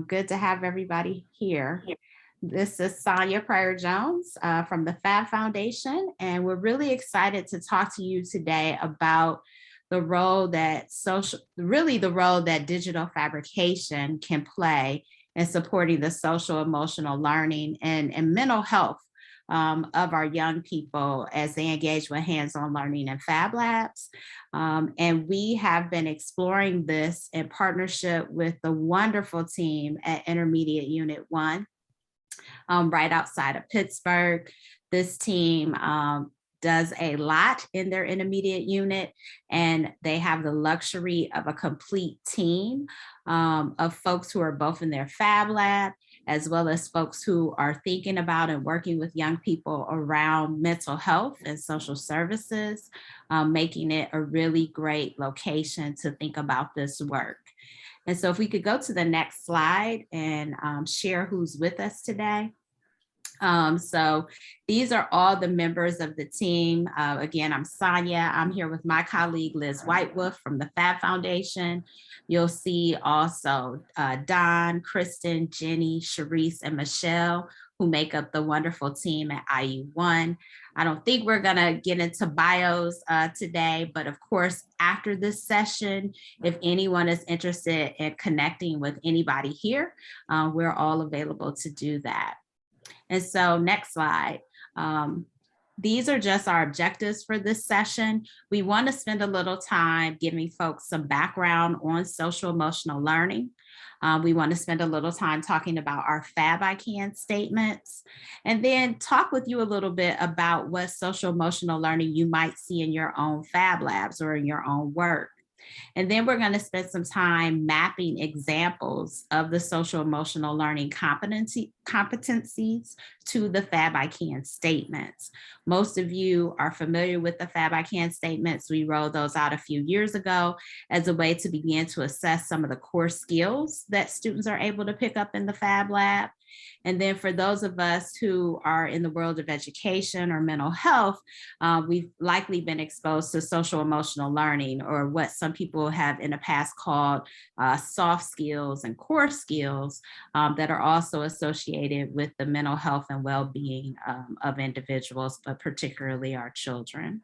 Good to have everybody here. This is Sonia Pryor-Jones from the Fab Foundation, and we're really excited to talk to you today about the role that the role that digital fabrication can play in supporting the social emotional learning and mental health of our young people as they engage with hands-on learning in Fab Labs. And we have been exploring this in partnership with the wonderful team at Intermediate Unit 1, right outside of Pittsburgh. This team does a lot in their intermediate unit, and they have the luxury of a complete team of folks who are both in their Fab Lab, as well as folks who are thinking about and working with young people around mental health and social services, making it a really great location to think about this work. And so if we could go to the next slide and share who's with us today. So these are all the members of the team. Again, I'm Sonia. I'm here with my colleague, Liz Whitewolf from the Fab Foundation. You'll see also Don, Kristen, Jenny, Sharice, and Michelle, who make up the wonderful team at IU1. I don't think we're gonna get into bios today, but of course, after this session, if anyone is interested in connecting with anybody here, we're all available to do that. And so next slide. These are just our objectives for this session. We want to spend a little time giving folks some background on social emotional learning. We want to spend a little time talking about our Fab I Can statements, and then talk with you a little bit about what social emotional learning you might see in your own Fab Labs or in your own work. And then we're going to spend some time mapping examples of the social emotional learning competencies to the Fab I Can statements. Most of you are familiar with the Fab I Can statements. We rolled those out a few years ago as a way to begin to assess some of the core skills that students are able to pick up in the Fab Lab. And then for those of us who are in the world of education or mental health, we've likely been exposed to social emotional learning, or what some people have in the past called soft skills and core skills that are also associated with the mental health and well-being of individuals, but particularly our children.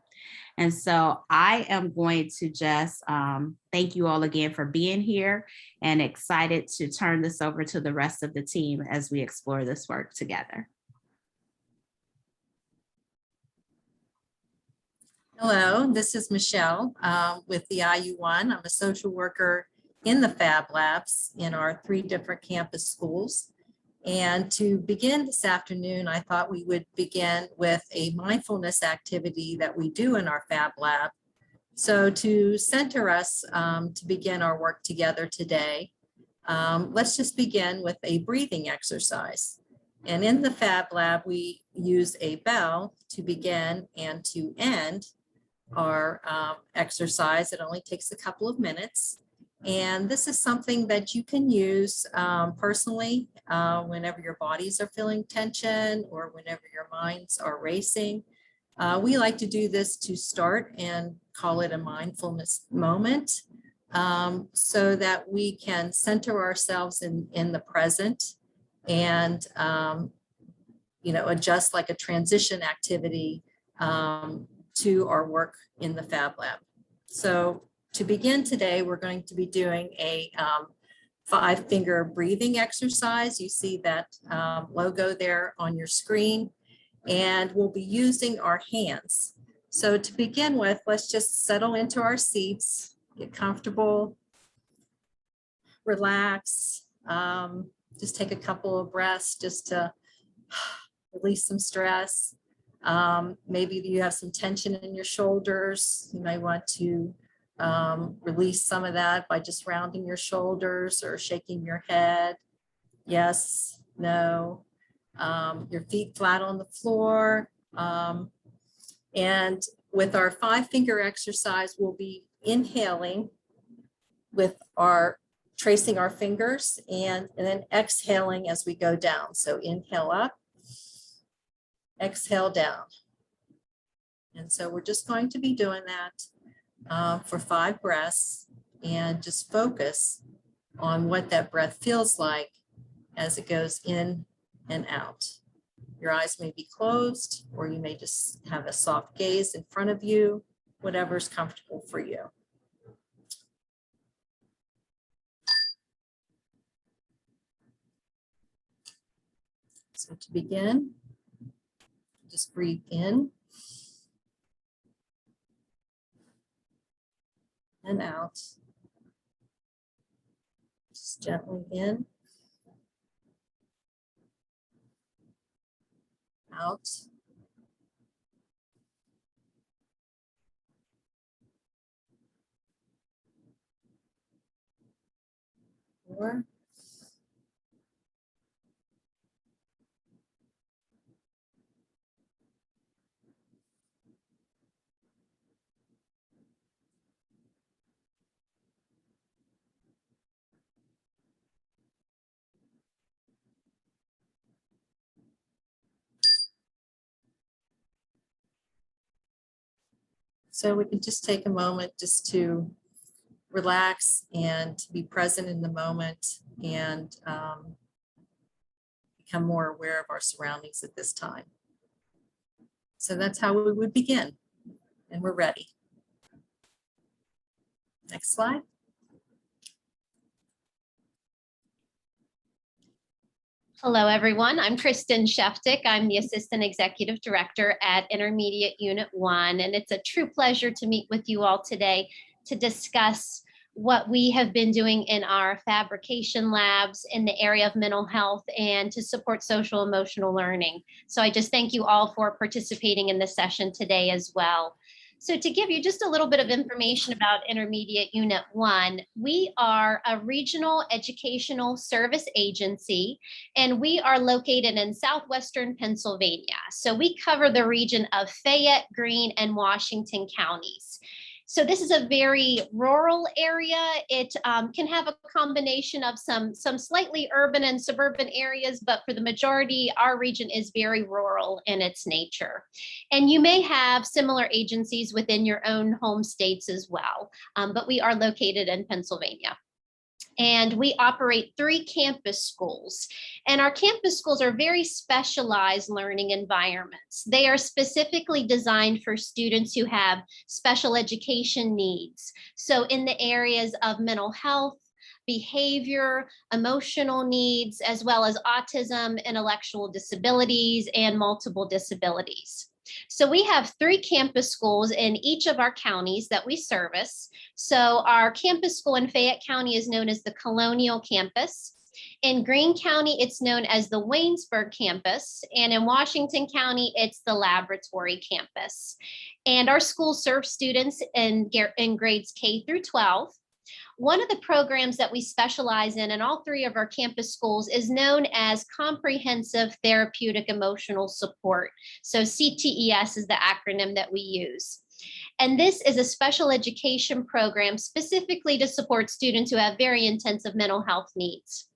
And so I am going to just thank you all again for being here, and excited to turn this over to the rest of the team as we explore this work together. Hello, this is Michelle with the IU1. I'm a social worker in the Fab Labs in our 3 different campus schools. And to begin this afternoon, I thought we would begin with a mindfulness activity that we do in our Fab Lab. So to center us to begin our work together today, let's just begin with a breathing exercise. And in the Fab Lab, we use a bell to begin and to end our exercise. It only takes a couple of minutes. And this is something that you can use personally whenever your bodies are feeling tension or whenever your minds are racing. We like to do this to start and call it a mindfulness moment so that we can center ourselves in the present and adjust like a transition activity to our work in the Fab Lab. So to begin today, we're going to be doing a 5-finger breathing exercise. You see that logo there on your screen, and we'll be using our hands. So to begin with, let's just settle into our seats, get comfortable, relax, just take a couple of breaths just to release some stress. Maybe you have some tension in your shoulders. You may want to release some of that by just rounding your shoulders or shaking your head. Yes, no. Your feet flat on the floor. And with our 5-finger exercise, we'll be inhaling with our tracing our fingers and then exhaling as we go down. So inhale up, exhale down. And so we're just going to be doing that for 5 breaths, and just focus on what that breath feels like as it goes in and out. Your eyes may be closed, or you may just have a soft gaze in front of you, whatever's comfortable for you. So to begin, just breathe in and out. Just gently in, out. 4. So we can just take a moment just to relax and be present in the moment and become more aware of our surroundings at this time. So that's how we would begin, and we're ready. Next slide. Hello, everyone. I'm Kristen Sheftick. I'm the Assistant Executive Director at Intermediate Unit 1, and it's a true pleasure to meet with you all today to discuss what we have been doing in our fabrication labs in the area of mental health and to support social emotional learning. So I just thank you all for participating in this session today as well. So to give you just a little bit of information about Intermediate Unit 1, we are a regional educational service agency, and we are located in southwestern Pennsylvania. So we cover the region of Fayette, Greene, and Washington counties. So this is a very rural area. It can have a combination of some slightly urban and suburban areas, but for the majority, our region is very rural in its nature. And you may have similar agencies within your own home states as well, but we are located in Pennsylvania. And we operate 3 campus schools. And our campus schools are very specialized learning environments. They are specifically designed for students who have special education needs. So in the areas of mental health, behavior, emotional needs, as well as autism, intellectual disabilities, and multiple disabilities. So we have 3 campus schools in each of our counties that we service. So our campus school in Fayette County is known as the Colonial Campus. In Greene County, it's known as the Waynesburg Campus. And in Washington County, it's the Laboratory Campus. And our schools serve students in grades K through 12. One of the programs that we specialize in all 3 of our campus schools is known as Comprehensive Therapeutic Emotional Support. So CTES is the acronym that we use. And this is a special education program specifically to support students who have very intensive mental health needs.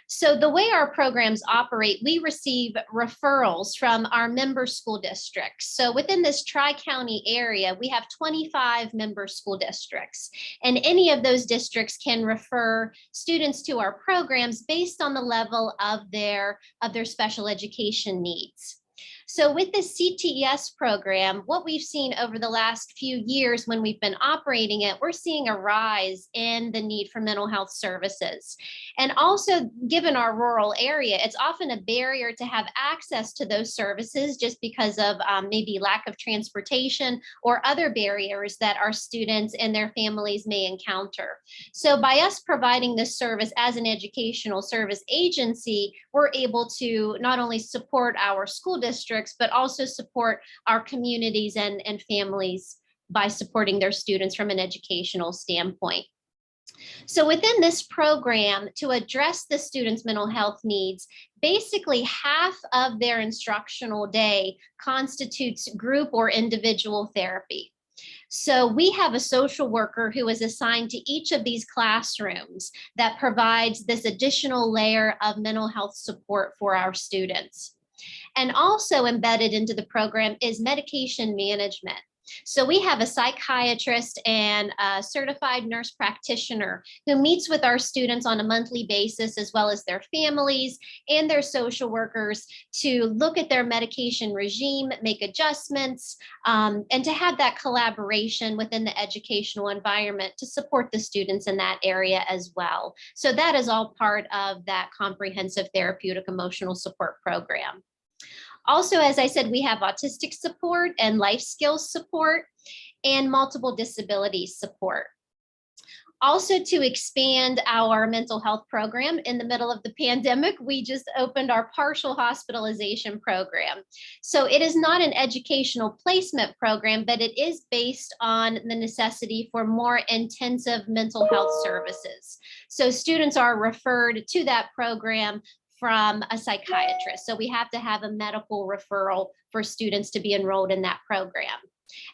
So the way our programs operate, we receive referrals from our member school districts. So within this Tri-County area, we have 25 member school districts, and any of those districts can refer students to our programs based on the level of their special education needs. So with the CTES program, what we've seen over the last few years when we've been operating it, we're seeing a rise in the need for mental health services. And also, given our rural area, it's often a barrier to have access to those services just because of maybe lack of transportation or other barriers that our students and their families may encounter. So by us providing this service as an educational service agency, we're able to not only support our school districts, but also support our communities and families by supporting their students from an educational standpoint. So within this program, to address the students' mental health needs, basically half of their instructional day constitutes group or individual therapy. So we have a social worker who is assigned to each of these classrooms that provides this additional layer of mental health support for our students. And also embedded into the program is medication management. So we have a psychiatrist and a certified nurse practitioner who meets with our students on a monthly basis, as well as their families and their social workers, to look at their medication regime, make adjustments, and to have that collaboration within the educational environment to support the students in that area as well. So that is all part of that comprehensive therapeutic emotional support program. Also, as I said, we have autistic support and life skills support and multiple disabilities support. Also, to expand our mental health program in the middle of the pandemic, we just opened our partial hospitalization program. So it is not an educational placement program, but it is based on the necessity for more intensive mental health services. So students are referred to that program from a psychiatrist. So we have to have a medical referral for students to be enrolled in that program.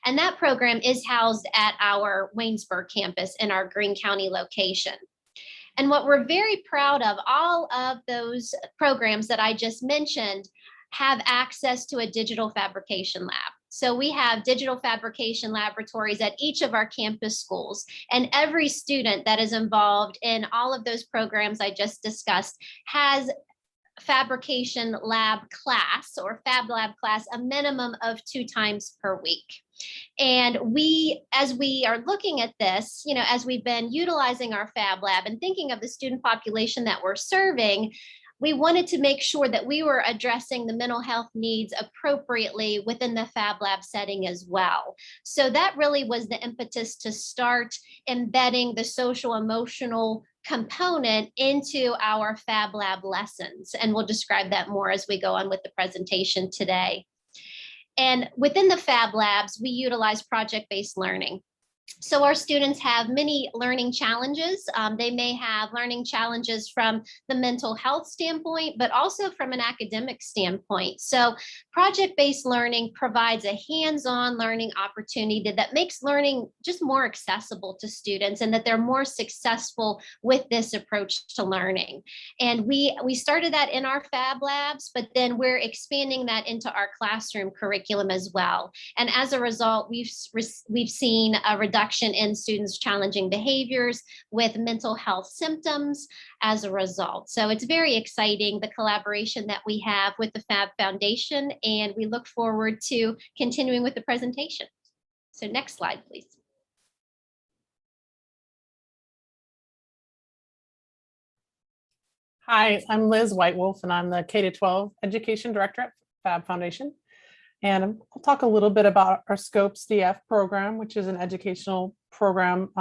And that program is housed at our Waynesburg campus in our Greene County location. And what we're very proud of, all of those programs that I just mentioned have access to a digital fabrication lab. So we have digital fabrication laboratories at each of our campus schools, and every student that is involved in all of those programs I just discussed has fabrication lab class or Fab Lab class a minimum of 2 times per week. And as we are looking at this, as we've been utilizing our Fab Lab and thinking of the student population that we're serving, we wanted to make sure that we were addressing the mental health needs appropriately within the Fab Lab setting as well. So that really was the impetus to start embedding the social emotional component into our Fab Lab lessons. And we'll describe that more as we go on with the presentation today. And within the Fab Labs, we utilize project-based learning. So our students have many learning challenges. They may have learning challenges from the mental health standpoint, but also from an academic standpoint. So project-based learning provides a hands-on learning opportunity that makes learning just more accessible to students, and that they're more successful with this approach to learning. And we started that in our Fab Labs, but then we're expanding that into our classroom curriculum as well. And as a result, we've seen a reduction in students' challenging behaviors with mental health symptoms as a result. So it's very exciting, the collaboration that we have with the Fab Foundation, and we look forward to continuing with the presentation. So next slide, please. Hi, I'm Liz Whitewolf, and I'm the K-12 Education Director at Fab Foundation. And I'll talk a little bit about our Scopes DF program, which is an educational program.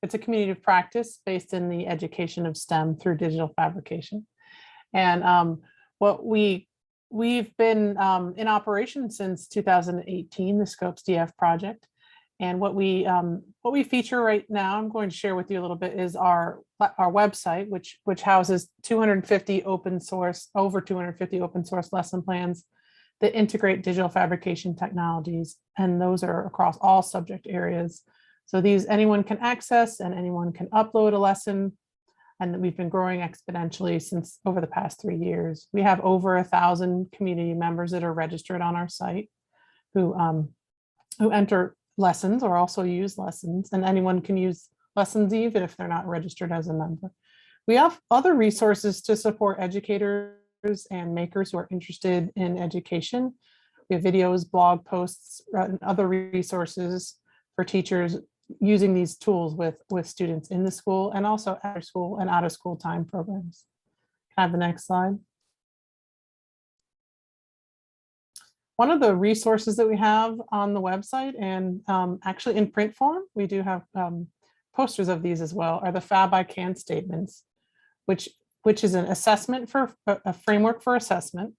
It's a community of practice based in the education of STEM through digital fabrication. And what we've been in operation since 2018, the Scopes DF project. And what we feature right now, I'm going to share with you a little bit, is our website, which houses over 250 open source lesson plans that integrate digital fabrication technologies, and those are across all subject areas. So these anyone can access and anyone can upload a lesson, and we've been growing exponentially since over the past 3 years. We have over 1,000 community members that are registered on our site who enter lessons or also use lessons, and anyone can use lessons even if they're not registered as a member. We have other resources to support educators and makers who are interested in education. We have videos, blog posts, and other resources for teachers using these tools with students in the school and also after school and out of school time programs. Can I have the next slide? One of the resources that we have on the website, and actually in print form, we do have posters of these as well, are the Fab I Can Statements, which is an assessment for a framework for assessment.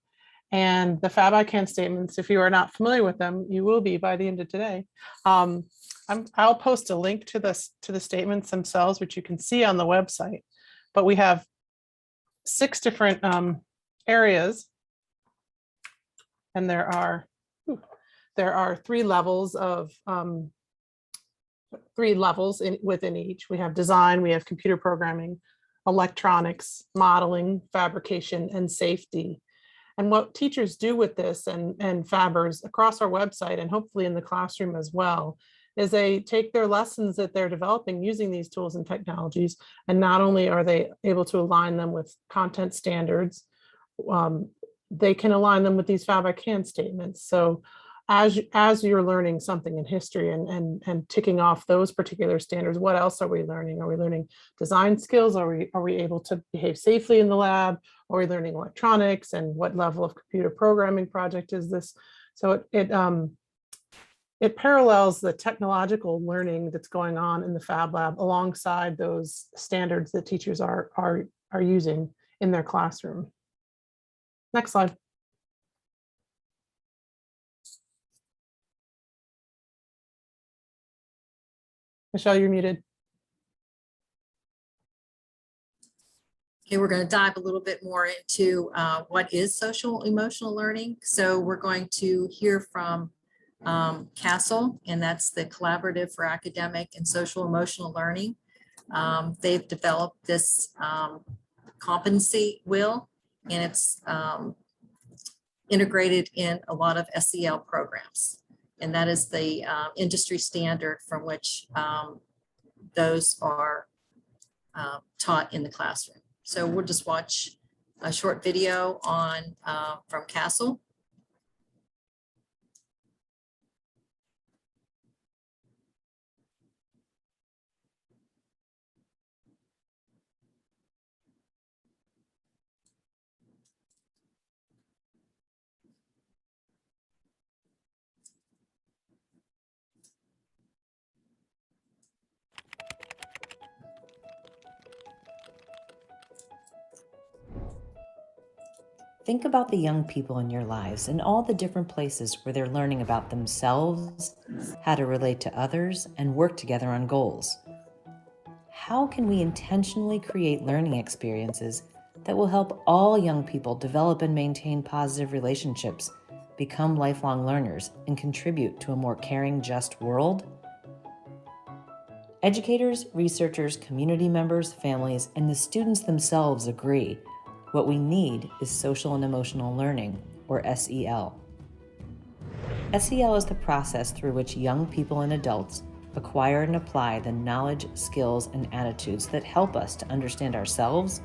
And the Fab I Can Statements, if you are not familiar with them, you will be by the end of today. I'll post a link to the statements themselves, which you can see on the website. But we have 6 different areas, and there are 3 levels within each. We have design, we have computer programming, electronics, modeling, fabrication, and safety. And what teachers do with this and fabbers across our website and hopefully in the classroom as well, is they take their lessons that they're developing using these tools and technologies, and not only are they able to align them with content standards, they can align them with these Fab I Can statements. So as you're learning something in history and ticking off those particular standards, what else are we learning? Are we learning design skills? Are we able to behave safely in the lab? Are we learning electronics, and what level of computer programming project is this? So it parallels the technological learning that's going on in the Fab Lab alongside those standards that teachers are using in their classroom. Next slide. Michelle, you're muted. Okay, we're going to dive a little bit more into what is social emotional learning. So we're going to hear from CASTLE, and that's the Collaborative for Academic and Social Emotional Learning. They've developed this competency wheel, and it's integrated in a lot of SEL programs. And that is the industry standard from which those are taught in the classroom. So we'll just watch a short video on from CASTLE. Think about the young people in your lives and all the different places where they're learning about themselves, how to relate to others, and work together on goals. How can we intentionally create learning experiences that will help all young people develop and maintain positive relationships, become lifelong learners, and contribute to a more caring, just world? Educators, researchers, community members, families, and the students themselves agree. What we need is social and emotional learning, or SEL. SEL is the process through which young people and adults acquire and apply the knowledge, skills, and attitudes that help us to understand ourselves,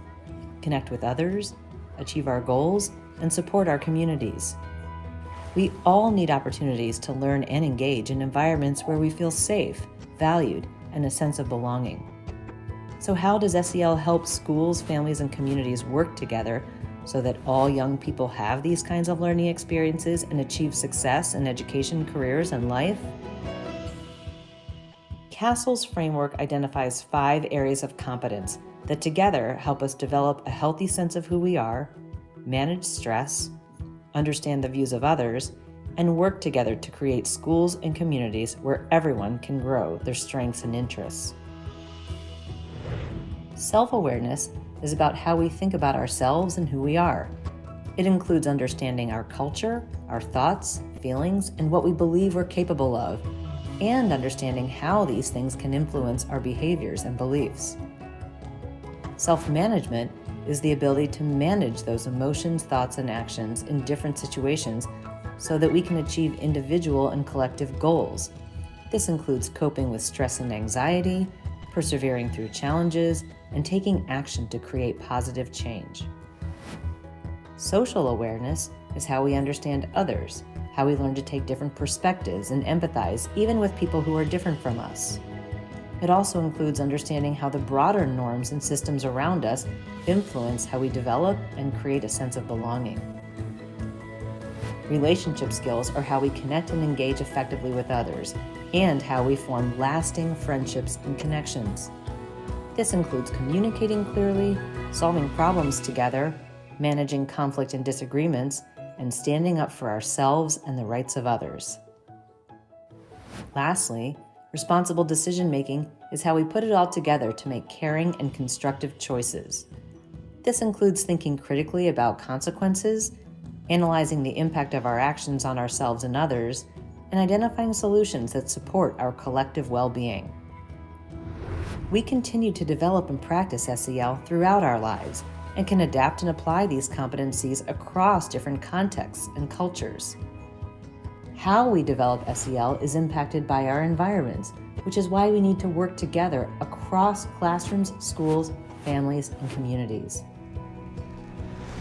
connect with others, achieve our goals, and support our communities. We all need opportunities to learn and engage in environments where we feel safe, valued, and a sense of belonging. So how does SEL help schools, families, and communities work together so that all young people have these kinds of learning experiences and achieve success in education, careers, and life? CASTLE's framework identifies 5 areas of competence that together help us develop a healthy sense of who we are, manage stress, understand the views of others, and work together to create schools and communities where everyone can grow their strengths and interests. Self-awareness is about how we think about ourselves and who we are. It includes understanding our culture, our thoughts, feelings, and what we believe we're capable of, and understanding how these things can influence our behaviors and beliefs. Self-management is the ability to manage those emotions, thoughts, and actions in different situations so that we can achieve individual and collective goals. This includes coping with stress and anxiety, persevering through challenges, and taking action to create positive change. Social awareness is how we understand others, how we learn to take different perspectives and empathize even with people who are different from us. It also includes understanding how the broader norms and systems around us influence how we develop and create a sense of belonging. Relationship skills are how we connect and engage effectively with others, and how we form lasting friendships and connections. This includes communicating clearly, solving problems together, managing conflict and disagreements, and standing up for ourselves and the rights of others. Lastly, responsible decision-making is how we put it all together to make caring and constructive choices. This includes thinking critically about consequences, analyzing the impact of our actions on ourselves and others, and identifying solutions that support our collective well-being. We continue to develop and practice SEL throughout our lives, and can adapt and apply these competencies across different contexts and cultures. How we develop SEL is impacted by our environments, which is why we need to work together across classrooms, schools, families, and communities.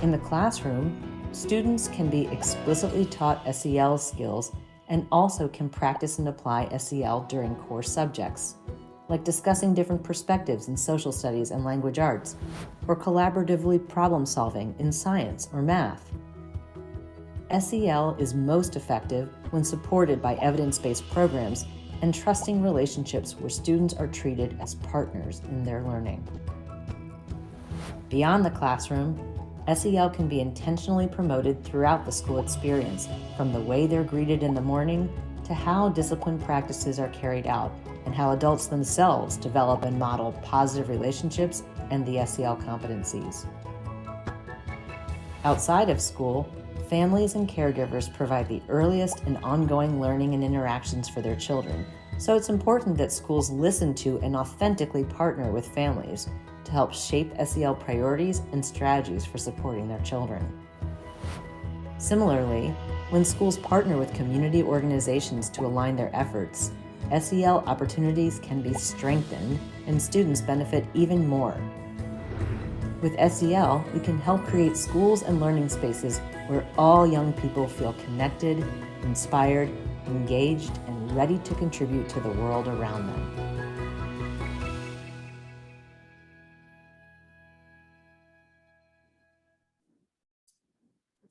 In the classroom, students can be explicitly taught SEL skills and also can practice and apply SEL during core subjects, like discussing different perspectives in social studies and language arts, or collaboratively problem solving in science or math. SEL is most effective when supported by evidence-based programs and trusting relationships where students are treated as partners in their learning. Beyond the classroom, SEL can be intentionally promoted throughout the school experience, from the way they're greeted in the morning to how discipline practices are carried out and how adults themselves develop and model positive relationships and the SEL competencies. Outside of school, families and caregivers provide the earliest and ongoing learning and interactions for their children, so it's important that schools listen to and authentically partner with families to help shape SEL priorities and strategies for supporting their children. Similarly, when schools partner with community organizations to align their efforts, SEL opportunities can be strengthened and students benefit even more. With SEL, we can help create schools and learning spaces where all young people feel connected, inspired, engaged, and ready to contribute to the world around them.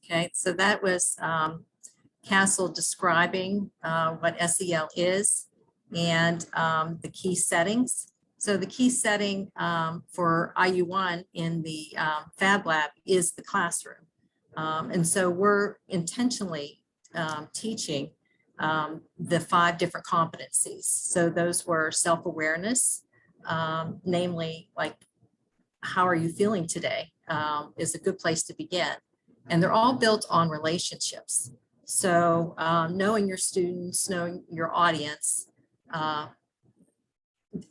Okay, so that was Castle describing what SEL is and the key settings. So the key setting for IU1 in the Fab Lab is the classroom. And so we're intentionally teaching the 5 different competencies. So those were self-awareness, namely like, how are you feeling today is a good place to begin. And they're all built on relationships. So knowing your students, knowing your audience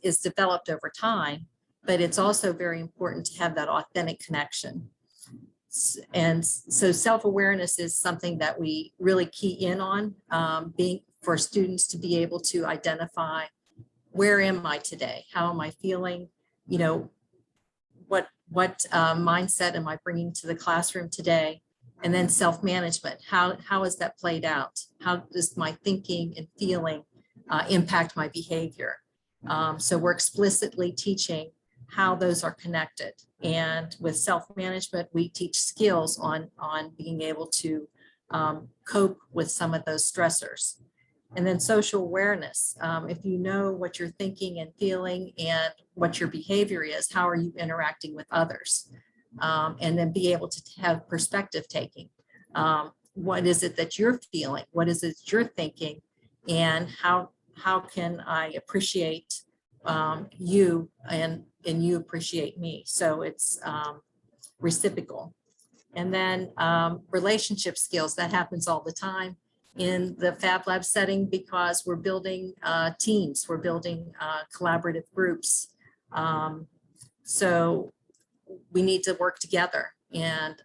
is developed over time, but it's also very important to have that authentic connection. And so self-awareness is something that we really key in on, being for students to be able to identify, where am I today? How am I feeling? You know, what mindset am I bringing to the classroom today? And then self-management, how has that played out? How does my thinking and feeling impact my behavior? So we're explicitly teaching how those are connected. And with self-management, we teach skills on being able to cope with some of those stressors. And then social awareness. If you know what you're thinking and feeling and what your behavior is, how are you interacting with others? And then be able to have perspective taking. What is it that you're feeling? What is it you're thinking? And how can I appreciate you and you appreciate me? So it's reciprocal. And then relationship skills, that happens all the time in the Fab Lab setting because we're building teams, we're building collaborative groups. So we need to work together. And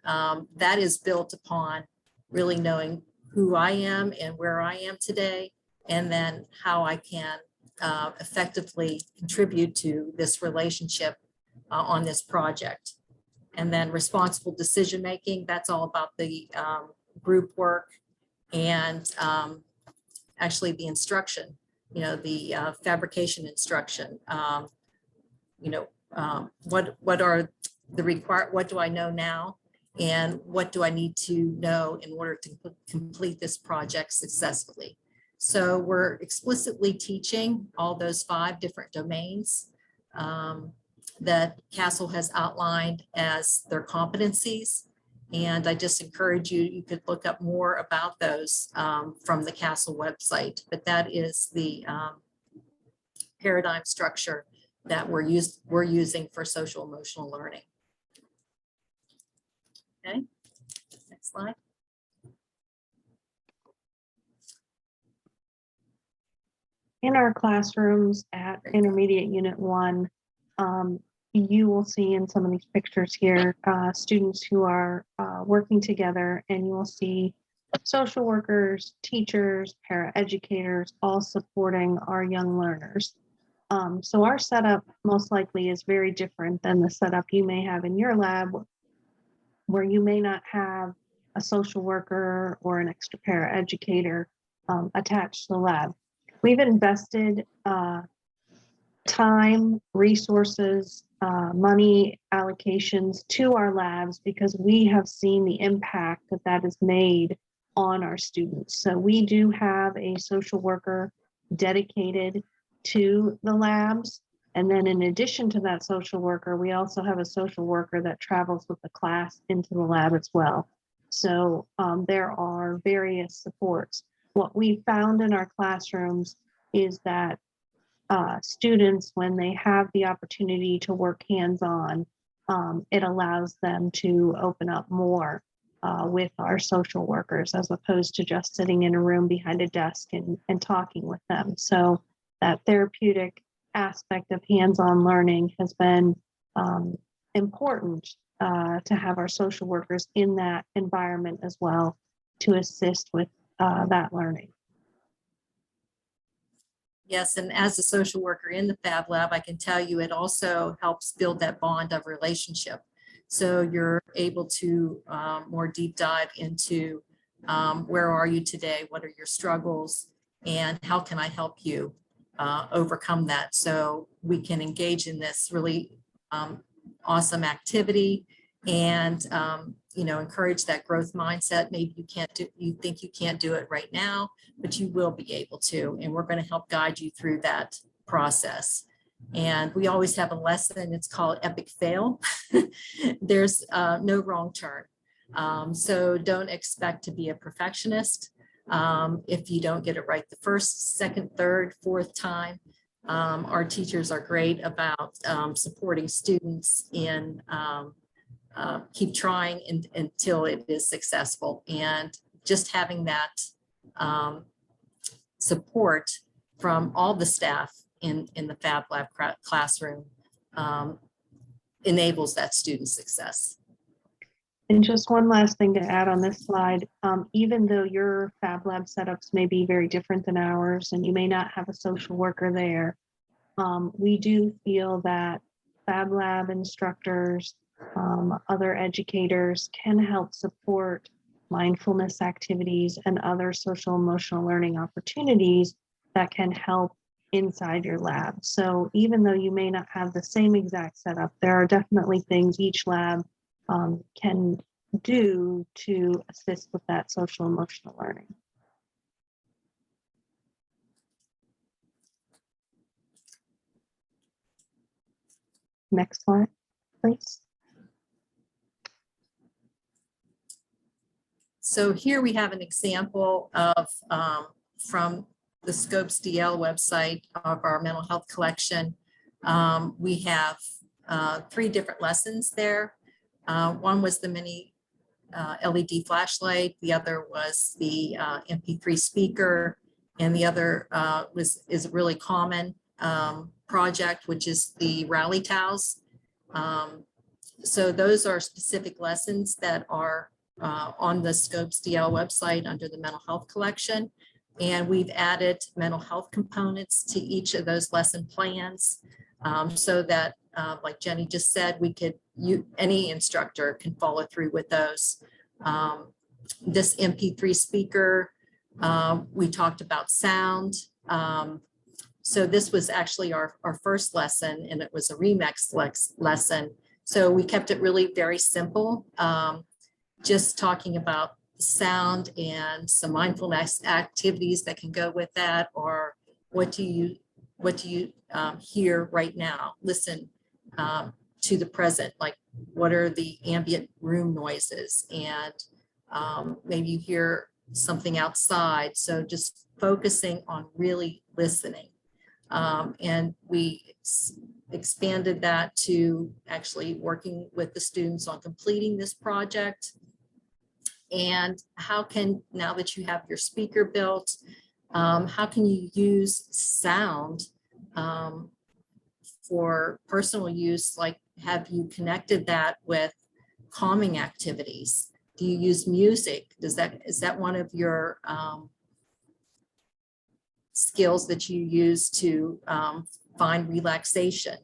that is built upon really knowing who I am and where I am today, and then how I can effectively contribute to this relationship on this project. And then responsible decision-making, that's all about the group work and actually the instruction, you know, the fabrication instruction. What are the required, what do I know now? And what do I need to know in order to complete this project successfully? So we're explicitly teaching all those 5 different domains that Castle has outlined as their competencies. And I just encourage you, you could look up more about those from the Castle website, but that is the paradigm structure that we're using for social emotional learning. Okay, next slide. In our classrooms at Intermediate Unit 1, you will see in some of these pictures here, students who are working together, and you will see social workers, teachers, paraeducators, all supporting our young learners. So our setup most likely is very different than the setup you may have in your lab, where you may not have a social worker or an extra paraeducator attached to the lab. We've invested time, resources, money allocations to our labs because we have seen the impact that that has made on our students. So we do have a social worker dedicated to the labs. And then in addition to that social worker, we also have a social worker that travels with the class into the lab as well. So there are various supports. What we found in our classrooms is that students, when they have the opportunity to work hands-on, it allows them to open up more with our social workers as opposed to just sitting in a room behind a desk and talking with them. So that therapeutic aspect of hands-on learning has been important to have our social workers in that environment as well to assist with that learning. Yes, and as a social worker in the Fab Lab, I can tell you it also helps build that bond of relationship. So you're able to more deep dive into where are you today? What are your struggles? And how can I help you overcome that? So we can engage in this really awesome activity and encourage that growth mindset. Maybe you think you can't do it right now, but you will be able to, and we're going to help guide you through that process. And we always have a lesson, it's called epic fail. There's no wrong turn. So don't expect to be a perfectionist. If you don't get it right the first, second, third, fourth time. Our teachers are great about supporting students in keep trying until it is successful. And just having that support from all the staff in the Fab Lab classroom enables that student success. And just one last thing to add on this slide, even though your Fab Lab setups may be very different than ours and you may not have a social worker there, we do feel that Fab Lab instructors, other educators can help support mindfulness activities and other social emotional learning opportunities that can help inside your lab. So even though you may not have the same exact setup, there are definitely things each lab can do to assist with that social emotional learning. Next slide, please. So here we have an example of from the Scopes DL website of our mental health collection. We have 3 different lessons there. One was the mini LED flashlight, the other was the MP3 speaker, and the other is a really common project, which is the rally towels. So those are specific lessons that are on the Scopes DL website under the mental health collection. And we've added mental health components to each of those lesson plans so that, like Jenny just said, any instructor can follow through with those. This MP3 speaker, we talked about sound. So this was actually our first lesson, and it was a remix lesson. So we kept it really very simple, just talking about sound and some mindfulness activities that can go with that, or what do you hear right now? Listen to the present, like what are the ambient room noises, and maybe you hear something outside. So just focusing on really listening. And we expanded that to actually working with the students on completing this project. And how can, now that you have your speaker built, how can you use sound for personal use, like have you connected that with calming activities? Do you use music? Is that one of your skills that you use to find relaxation?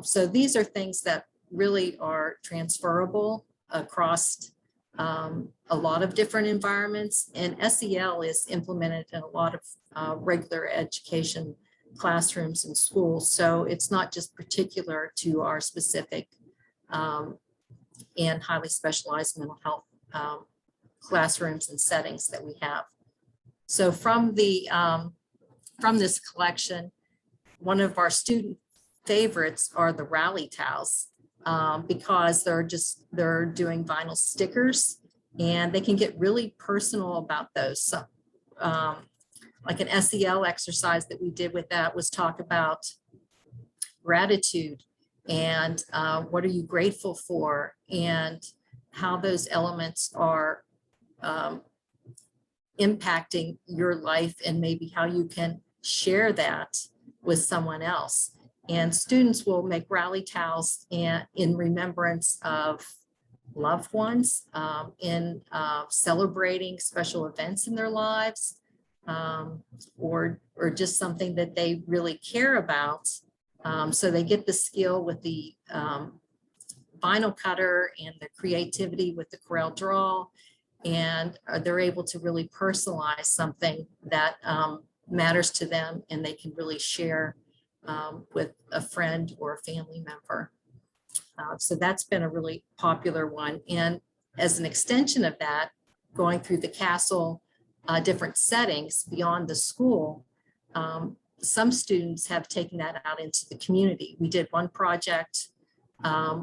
So these are things that really are transferable across a lot of different environments, and SEL is implemented in a lot of regular education classrooms and schools. So it's not just particular to our specific and highly specialized mental health classrooms and settings that we have. So from this collection, one of our student favorites are the rally towels, because they're doing vinyl stickers, and they can get really personal about those. So, like an SEL exercise that we did with that was talk about gratitude and what are you grateful for, and how those elements are impacting your life, and maybe how you can share that with someone else. And students will make rally towels in remembrance of loved ones, in celebrating special events in their lives, or just something that they really care about. So they get the skill with the vinyl cutter and the creativity with the Corel Draw, and they're able to really personalize something that matters to them, and they can really share with a friend or a family member. So that's been a really popular one. And as an extension of that, going through the castle, different settings beyond the school, some students have taken that out into the community. We did one project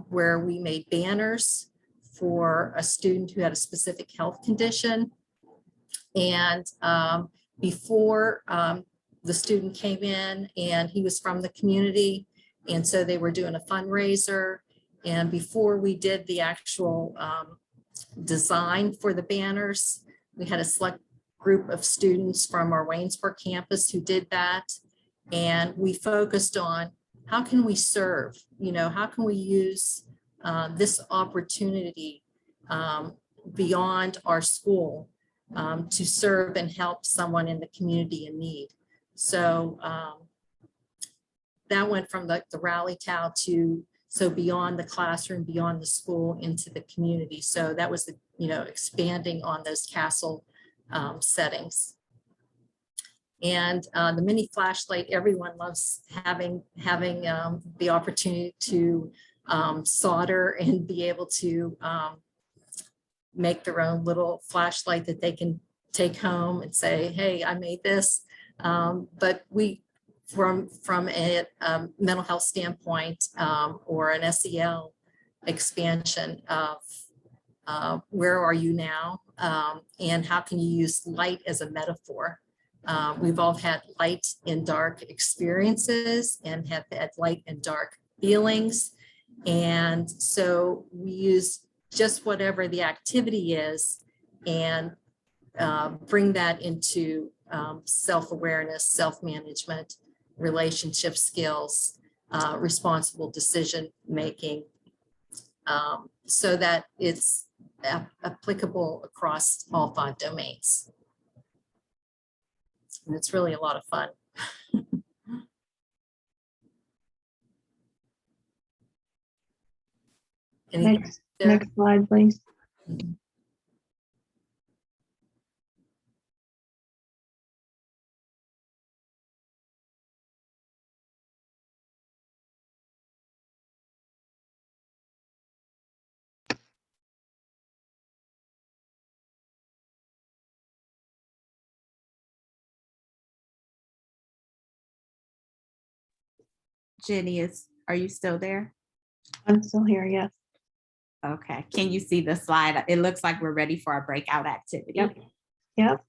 where we made banners for a student who had a specific health condition. And before the student came in, and he was from the community, and so they were doing a fundraiser. And before we did the actual design for the banners, we had a select group of students from our Waynesburg campus who did that. And we focused on how can we serve, how can we use this opportunity beyond our school to serve and help someone in the community in need. So that went from the rally towel to beyond the classroom, beyond the school, into the community. So that was expanding on those castle settings. And the mini flashlight, everyone loves having the opportunity to solder and be able to make their own little flashlight that they can take home and say, hey, I made this. But we, from a mental health standpoint, or an SEL expansion of where are you now, and how can you use light as a metaphor? We've all had light and dark experiences and have had light and dark feelings. And so we use just whatever the activity is and bring that into self-awareness, self-management, relationship skills, responsible decision-making, so that it's applicable across all 5 domains. And it's really a lot of fun. Next slide, please. Jenny, are you still there? I'm still here, yes. Okay, can you see the slide? It looks like we're ready for our breakout activity. Yep.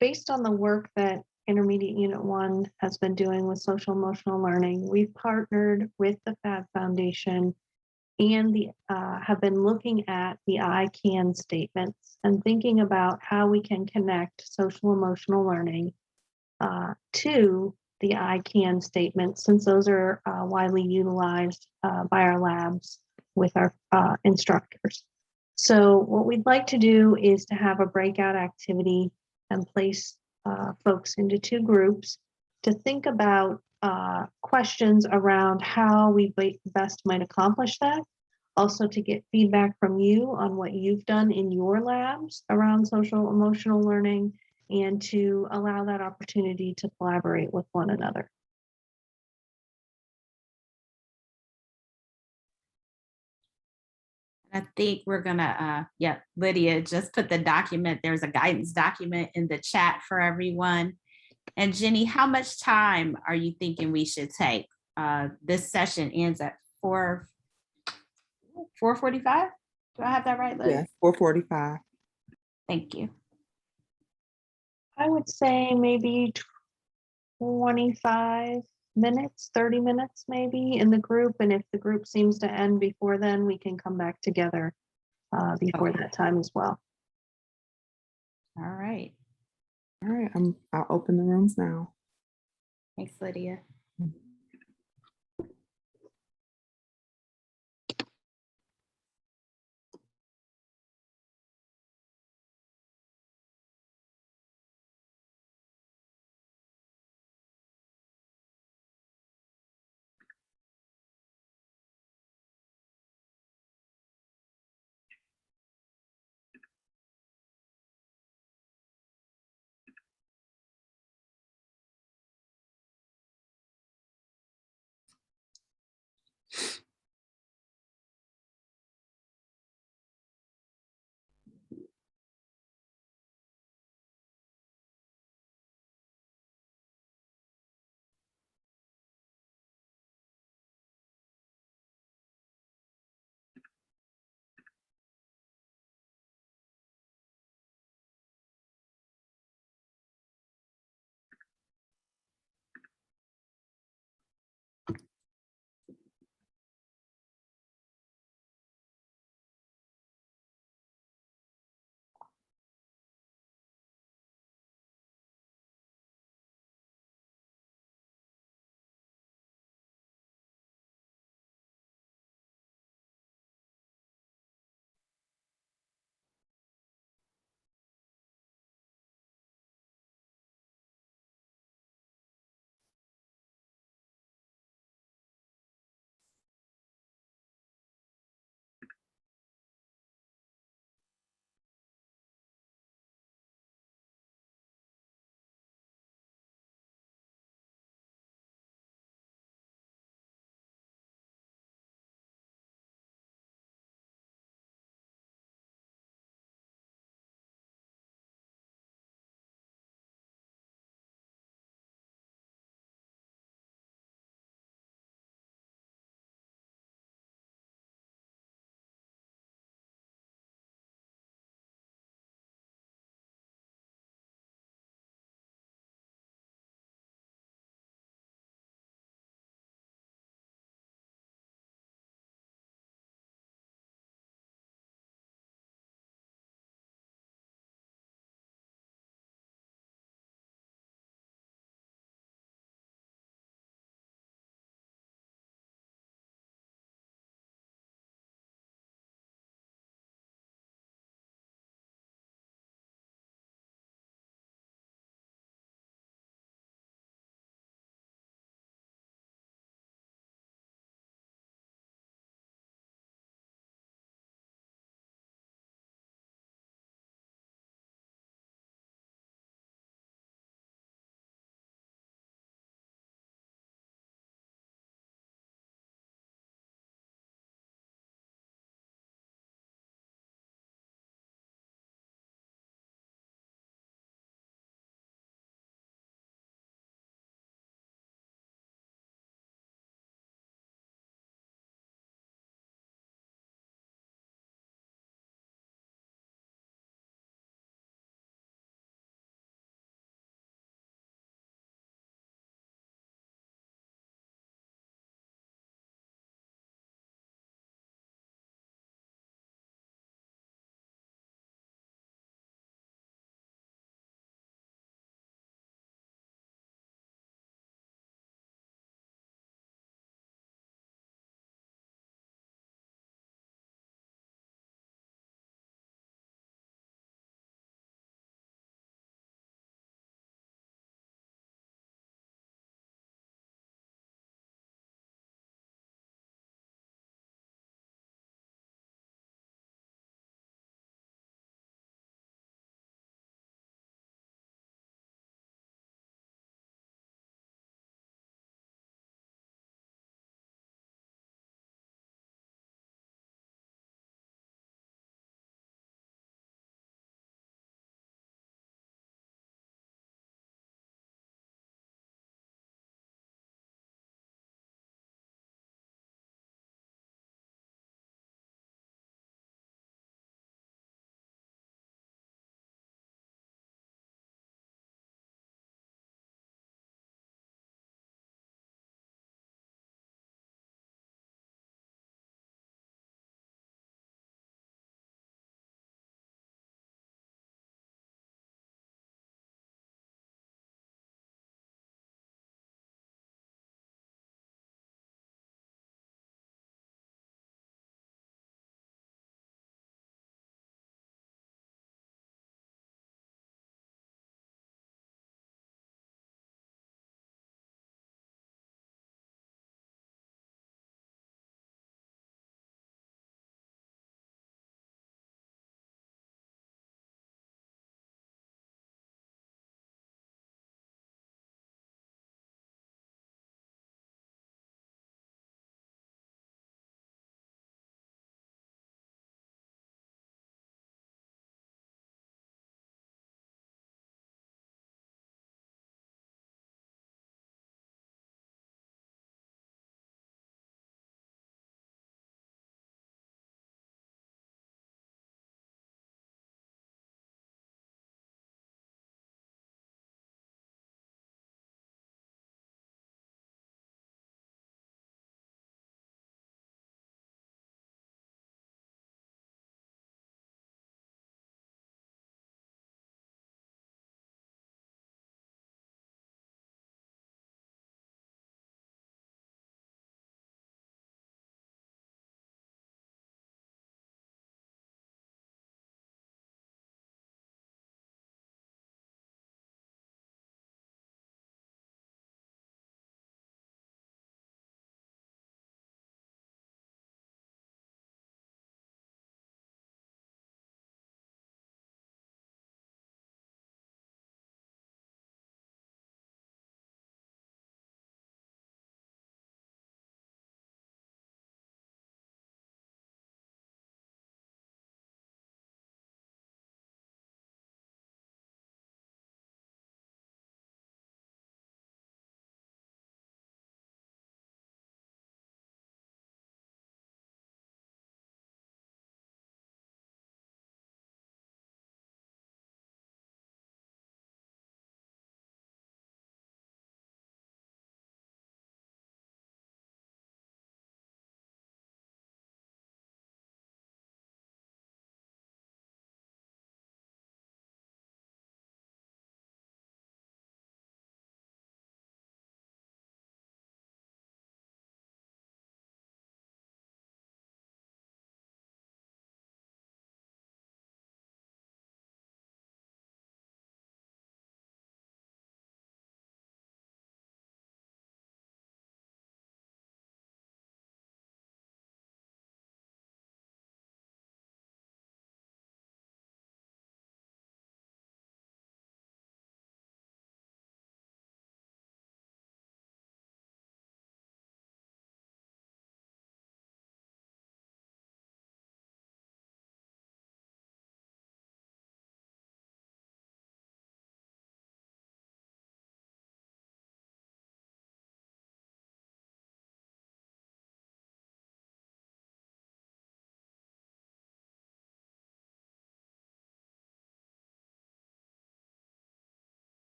Based on the work that Intermediate Unit 1 has been doing with social emotional learning, we've partnered with the Fab Foundation and have been looking at the I Can statements and thinking about how we can connect social emotional learning to the I Can statements, since those are widely utilized by our labs with our instructors. So what we'd like to do is to have a breakout activity and place folks into two groups to think about questions around how we best might accomplish that. Also to get feedback from you on what you've done in your labs around social emotional learning, and to allow that opportunity to collaborate with one another. I think we're gonna, yeah, Lydia just put the document, there's a guidance document in the chat for everyone. And Jenny, how much time are you thinking we should take? This session ends at 4:45? Do I have that right, Liz? Yes, 4:45. Thank you. I would say maybe 25 minutes, 30 minutes maybe in the group. And if the group seems to end before then, we can come back together before that time as well. All right. All right, I'll open the rooms now. Thanks, Lydia.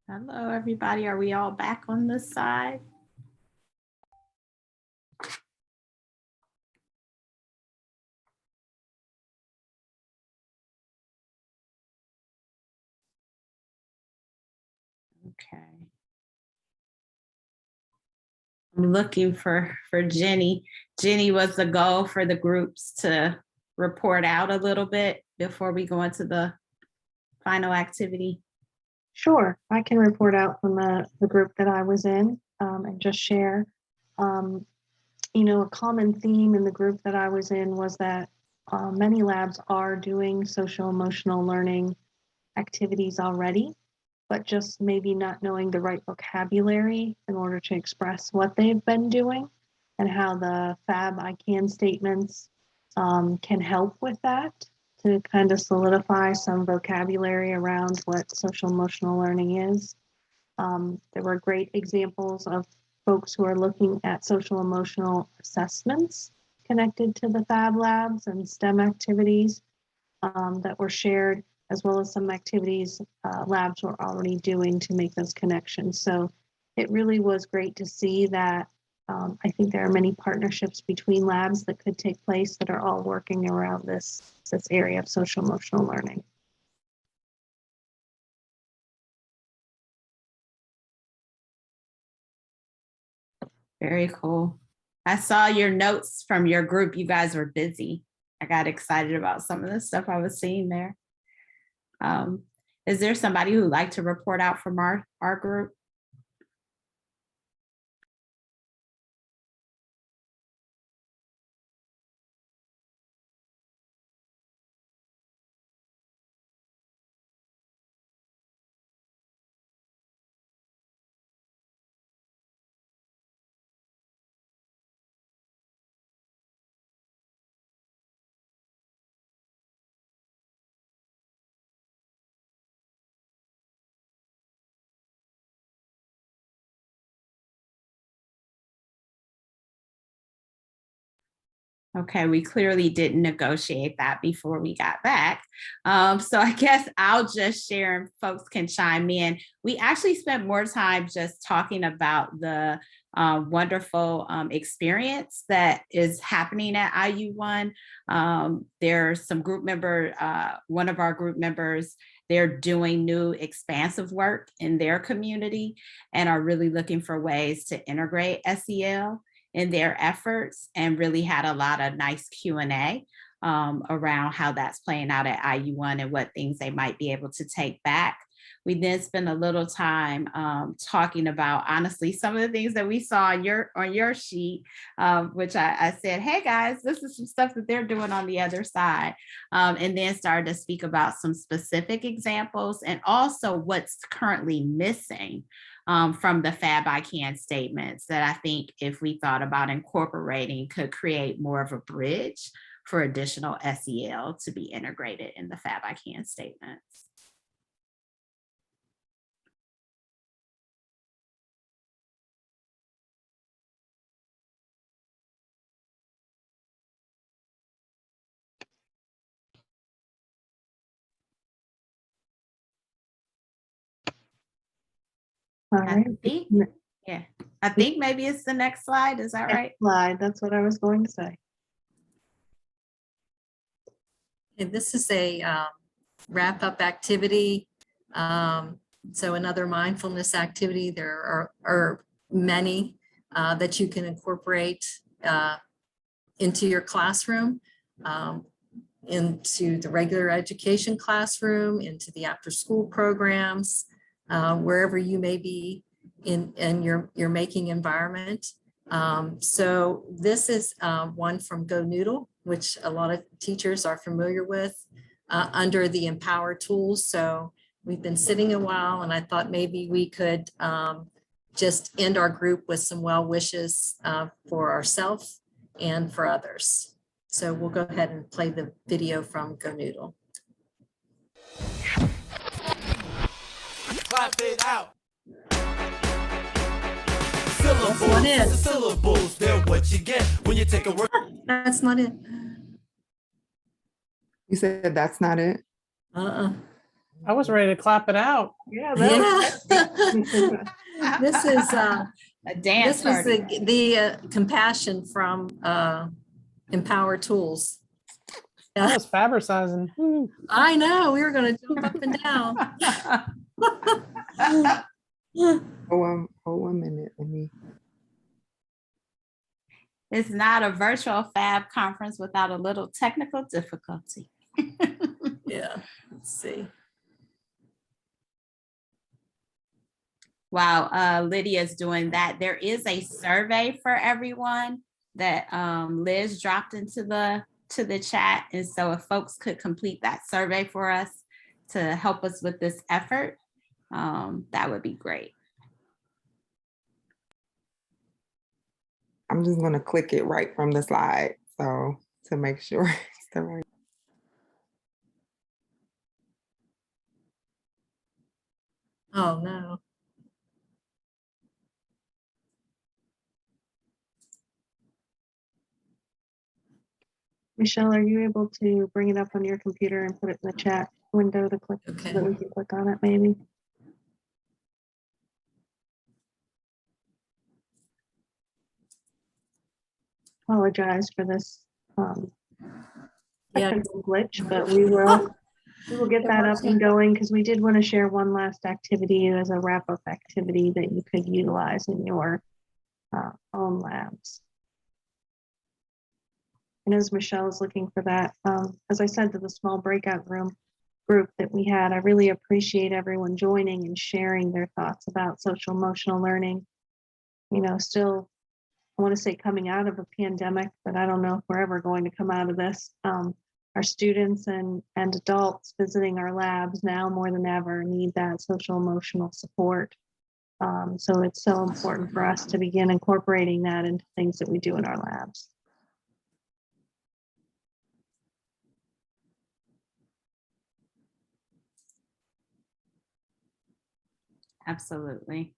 Hello, everybody. Are we all back on this side? Okay. I'm looking for Jenny. Jenny, was the goal for the groups to report out a little bit before we go into the final activity? Sure, I can report out from the group that I was in and just share. A common theme in the group that I was in was that many labs are doing social emotional learning activities already, but just maybe not knowing the right vocabulary in order to express what they've been doing, and how the Fab I Can statements can help with that, to kind of solidify some vocabulary around what social emotional learning is. There were great examples of folks who are looking at social emotional assessments connected to the Fab Labs and STEM activities that were shared, as well as some activities labs were already doing to make those connections. So it really was great to see that. I think there are many partnerships between labs that could take place that are all working around this area of social emotional learning. Very cool. I saw your notes from your group. You guys were busy. I got excited about some of the stuff I was seeing there. Is there somebody who'd like to report out from our group? Okay, we clearly didn't negotiate that before we got back. So I guess I'll just share and folks can chime in. We actually spent more time just talking about the wonderful experience that is happening at IU1. There's some group member, one of our group members, they're doing new expansive work in their community and are really looking for ways to integrate SEL in their efforts, and really had a lot of nice Q&A around how that's playing out at IU1 and what things they might be able to take back. We then spent a little time talking about, honestly, some of the things that we saw on your sheet, which I said, hey guys, this is some stuff that they're doing on the other side. And then started to speak about some specific examples and also what's currently missing from the Fab I Can statements that I think if we thought about incorporating could create more of a bridge for additional SEL to be integrated in the Fab I Can statements. All right. I think maybe it's the next slide. Is that right? Slide. That's what I was going to say. And this is a wrap-up activity. So another mindfulness activity. There are many that you can incorporate into your classroom, into the regular education classroom, into the after-school programs, wherever you may be in your making environment. So this is one from Go Noodle, which a lot of teachers are familiar with under the Empower tools. So we've been sitting a while, and I thought maybe we could just end our group with some well wishes for ourselves and for others. So we'll go ahead and play the video from Go Noodle. Clap it out. That's not it. Syllables, they're what you get when you take a word. That's not it. You said that's not it? I was ready to clap it out. Yeah, Yeah. This is a dance this was party. the compassion from Empower Tools. I was fabricizing. Woo. I know, we were going to jump up and down. Hold 1 minute. Let me. It's not a virtual Fab conference without a little technical difficulty. Yeah, let's see. While Lydia's doing that, there is a survey for everyone that Liz dropped into the chat. And so if folks could complete that survey for us to help us with this effort, that would be great. I'm just gonna click it right from the slide, so to make sure it's the right. Oh, no. Michelle, are you able to bring it up on your computer and put it in the chat window to click Okay. so that we can click on it maybe? Apologize for this Yeah. technical glitch, but we will get that up and going because we did want to share one last activity as a wrap-up activity that you could utilize in your own labs. And as Michelle is looking for that, as I said to the small breakout room group that we had, I really appreciate everyone joining and sharing their thoughts about social emotional learning. You know, still, I want to say coming out of a pandemic, but I don't know if we're ever going to come out of this. Our students and adults visiting our labs now more than ever need that social emotional support. So it's so important for us to begin incorporating that into things that we do in our labs. Sorry.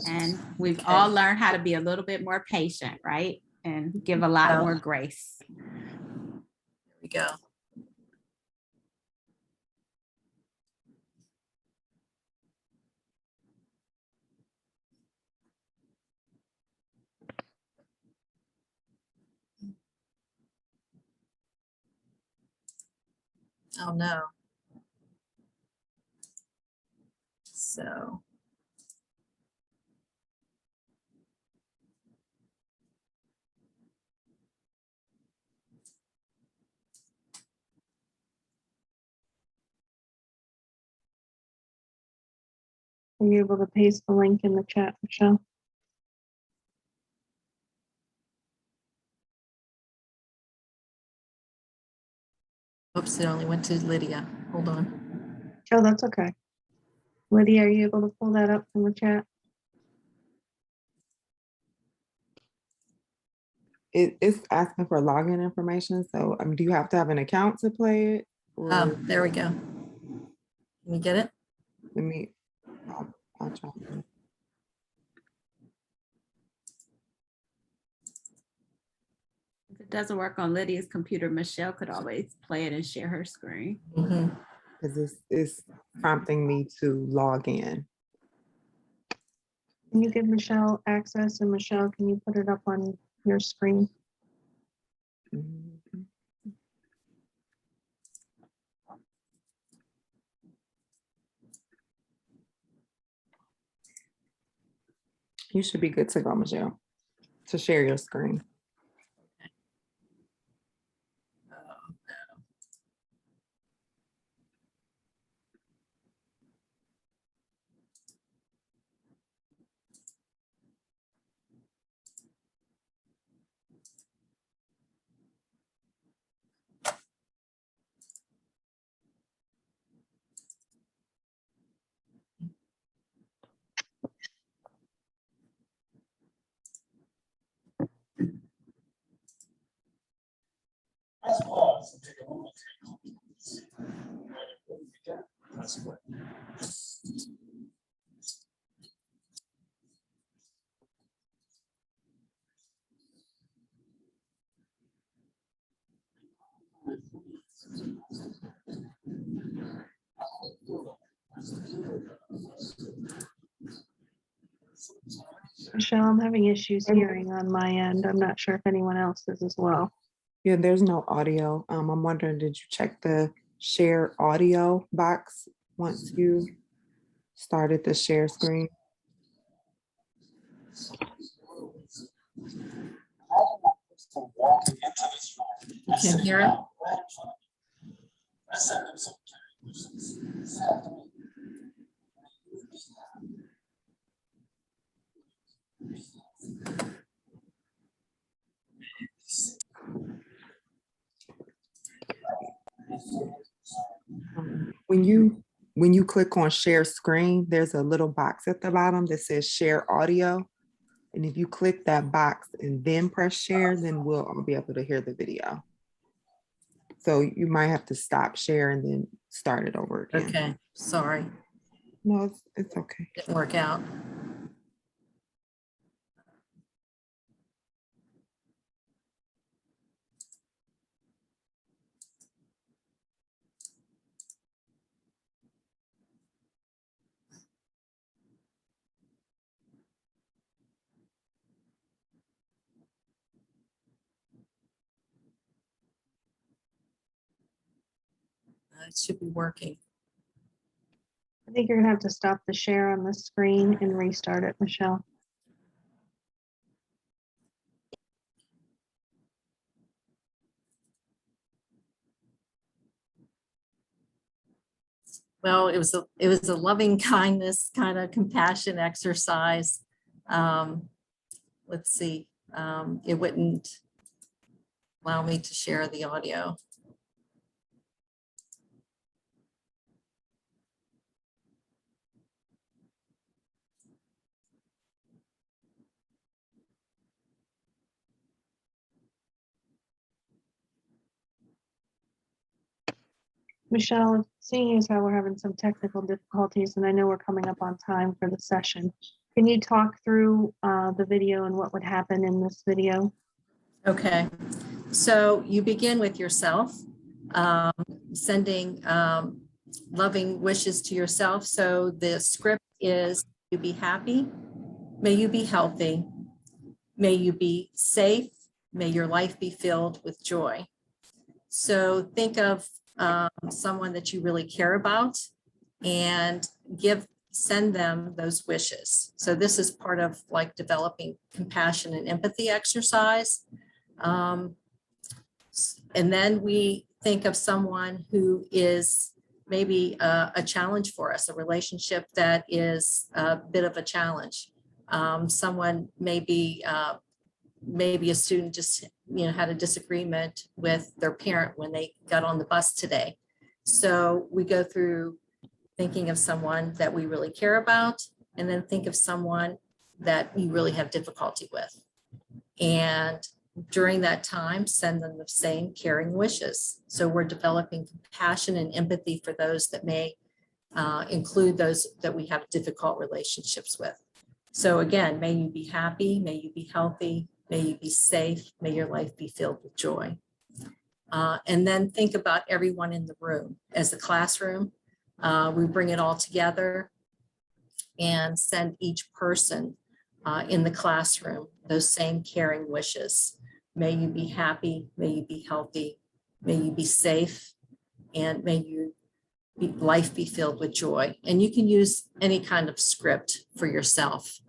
And we've all learned how to be a little bit more patient, right? And give a lot more grace. There we go. Oh, no. So. Are you able to paste the link in the chat, Michelle? Oops, it only went to Lydia. Hold on. Oh, that's okay. Lydia, are you able to pull that up from the chat? It's asking for login information. So, do you have to have an account to play it? Or Oh, there we go. Can you get it? let me. I'll try. If it doesn't work on Lydia's computer, Michelle could always play it and share her screen. Mhm. Because it's prompting me to log in. Can you give Michelle access? And Michelle, can you put it up on your screen? Mhm. You should be good to go, Michelle, to share your screen. Michelle, I'm having issues hearing on my end. I'm not sure if anyone else is as well. Yeah, there's no audio. I'm wondering, did you check the share audio box once you started the share screen? You can hear it? When you click on share screen, there's a little box at the bottom that says share audio. And if you click that box and then press share, then we'll all be able to hear the video. So you might have to stop share and then start it over again. Okay, sorry, No, it's okay. didn't work out. It should be working. I think you're gonna have to stop the share on the screen and restart it, Michelle. Well, it was a loving kindness kind of compassion exercise. Let's see, it wouldn't allow me to share the audio. Michelle, seeing as how we're having some technical difficulties, and I know we're coming up on time for the session, can you talk through the video and what would happen in this video? Okay, so you begin with yourself, sending loving wishes to yourself. So the script is, you be happy, may you be healthy, may you be safe, may your life be filled with joy. So think of someone that you really care about and send them those wishes. So this is part of like developing compassion and empathy exercise. And then we think of someone who is maybe a challenge for us, a relationship that is a bit of a challenge. Someone maybe a student just had a disagreement with their parent when they got on the bus today. So we go through thinking of someone that we really care about, and then think of someone that you really have difficulty with. And during that time, send them the same caring wishes. So we're developing compassion and empathy for those that may include those that we have difficult relationships with. So again, may you be happy, may you be healthy, may you be safe, may your life be filled with joy. And then think about everyone in the room as a classroom. We bring it all together and send each person in the classroom those same caring wishes. May you be happy, may you be healthy, may you be safe, and may your life be filled with joy. And you can use any kind of script for yourself.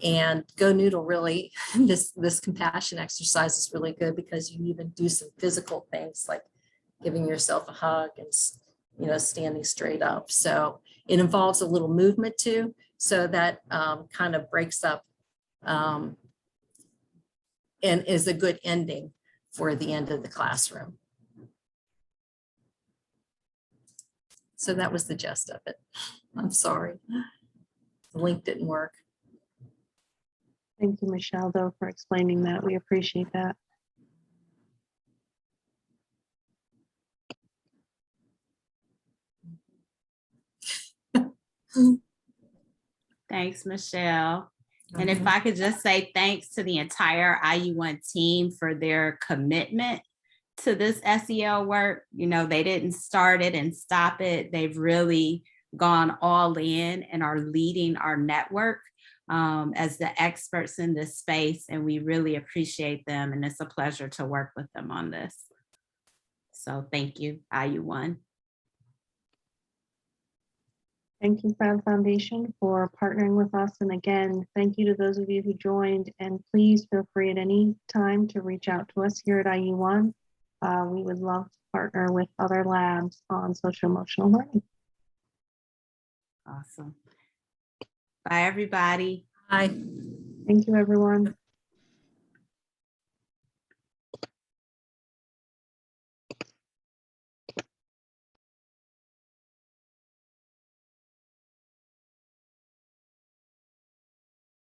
And Go Noodle really, this compassion exercise is really good because you even do some physical things like giving yourself a hug and standing straight up. So it involves a little movement too. So that kind of breaks up and is a good ending for the end of the classroom. So that was the gist of it. I'm sorry. The link didn't work. Thank you, Michelle, though, for explaining that. We appreciate that. Thanks, Michelle. And if I could just say thanks to the entire IU1 team for their commitment to this SEL work. They didn't start it and stop it. They've really gone all in and are leading our network as the experts in this space, and we really appreciate them, and it's a pleasure to work with them on this. So thank you, IU1. Thank you, Fab Foundation, for partnering with us. And again, thank you to those of you who joined. And please feel free at any time to reach out to us here at IU1. We would love to partner with other labs on social emotional learning. Awesome. Bye, everybody. Hi. Thank you, everyone.